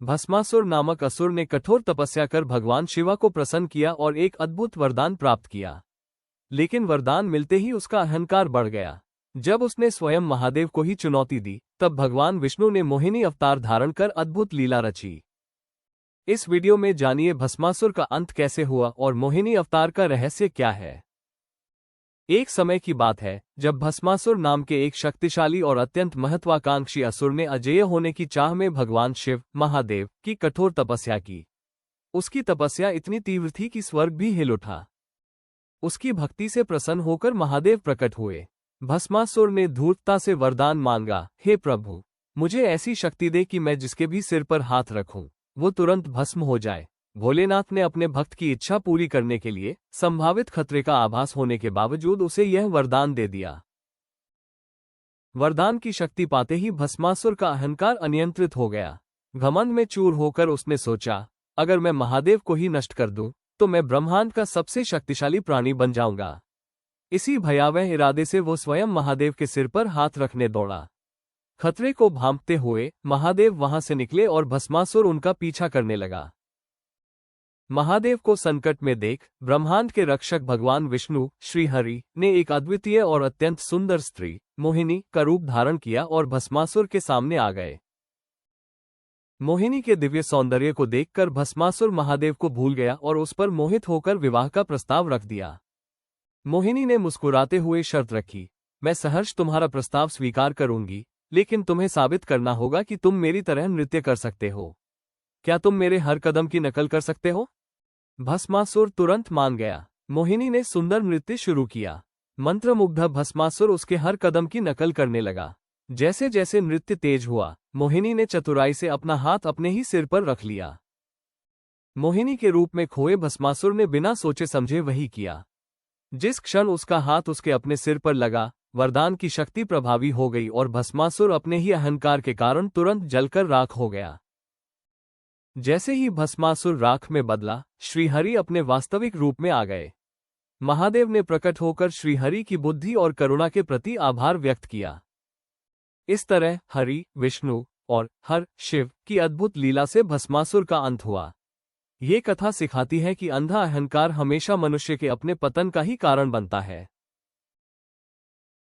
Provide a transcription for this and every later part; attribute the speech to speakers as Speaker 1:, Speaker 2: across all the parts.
Speaker 1: भस्मासुर नामक असुर ने कठोर तपस्या कर भगवान शिवा को प्रसन्न किया और एक अद्भुत वरदान प्राप्त किया। लेकिन वरदान मिलते ही उसका अहंकार बढ़ गया। जब उसने स्वयं महादेव को ही चुनौती दी, तब भगवान विष्णु ने मोहिनी अवतार धारण कर अद्भुत लीला रची। इस वीडियो में जानिए भस्मासुर का अंत कैसे हुआ और मोहिनी अवतार का रहस्य क्या है। एक समय की बात है जब भस्मासुर नाम के एक शक्तिशाली और अत्यंत महत्वाकांक्षी असुर ने अजेय होने की चाह में भगवान शिव महादेव की कठोर तपस्या की। उसकी तपस्या इतनी तीव्र थी कि स्वर्ग भी हिल उठा। उसकी भक्ति से प्रसन्न होकर महादेव प्रकट हुए। भस्मासुर ने धूर्तता से वरदान मांगा, हे प्रभु, मुझे ऐसी शक्ति दे कि मैं जिसके भी सिर पर हाथ रखूं, वो तुरंत भस्म हो जाए। भोलेनाथ ने अपने भक्त की इच्छा पूरी करने के लिए संभावित खतरे का आभास होने के बावजूद उसे यह वरदान दे दिया। वरदान की शक्ति पाते ही भस्मासुर का अहंकार अनियंत्रित हो गया। घमंड में चूर होकर उसने सोचा, अगर मैं महादेव को ही नष्ट कर दूं, तो मैं ब्रह्मांड का सबसे शक्तिशाली प्राणी बन जाऊंगा। इसी भयावह इरादे से वो स्वयं महादेव के सिर पर हाथ रखने दौड़ा। खतरे को भांपते हुए महादेव वहां से निकले और भस्मासुर उनका पीछा करने लगा। महादेव को संकट में देख ब्रह्मांड के रक्षक भगवान विष्णु श्रीहरि ने एक अद्वितीय और अत्यंत सुंदर स्त्री मोहिनी का रूप धारण किया और भस्मासुर के सामने आ गए। मोहिनी के दिव्य सौंदर्य को देखकर भस्मासुर महादेव को भूल गया और उस पर मोहित होकर विवाह का प्रस्ताव रख दिया। मोहिनी ने मुस्कुराते हुए शर्त रखी, मैं सहर्ष तुम्हारा प्रस्ताव स्वीकार करूंगी, लेकिन तुम्हें साबित करना होगा कि तुम मेरी तरह नृत्य कर सकते हो। क्या तुम मेरे हर कदम की नकल कर सकते हो? भस्मासुर तुरंत मान गया। मोहिनी ने सुंदर नृत्य शुरू किया। मंत्रमुग्ध भस्मासुर उसके हर कदम की नकल करने लगा। जैसे जैसे नृत्य तेज हुआ, मोहिनी ने चतुराई से अपना हाथ अपने ही सिर पर रख लिया। मोहिनी के रूप में खोए भस्मासुर ने बिना सोचे समझे वही किया। जिस क्षण उसका हाथ उसके अपने सिर पर लगा, वरदान की शक्ति प्रभावी हो गई और भस्मासुर अपने ही अहंकार के कारण तुरंत जलकर राख हो गया। जैसे ही भस्मासुर राख में बदला, श्रीहरि अपने वास्तविक रूप में आ गए। महादेव ने प्रकट होकर श्रीहरि की बुद्धि और करुणा के प्रति आभार व्यक्त किया। इस तरह हरि, विष्णु और हर शिव की अद्भुत लीला से भस्मासुर का अंत हुआ। ये कथा सिखाती है कि अंधा अहंकार हमेशा मनुष्य के अपने पतन का ही कारण बनता है।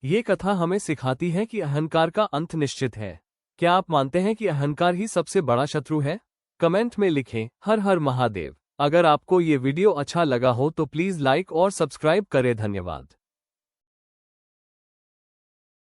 Speaker 1: ये कथा हमें सिखाती है कि अहंकार का अंत निश्चित है। क्या आप मानते हैं कि अहंकार ही सबसे बड़ा शत्रु है? कमेंट में लिखें, हर हर महादेव। अगर आपको ये वीडियो अच्छा लगा हो तो प्लीज़ लाइक और सब्सक्राइब करें। धन्यवाद।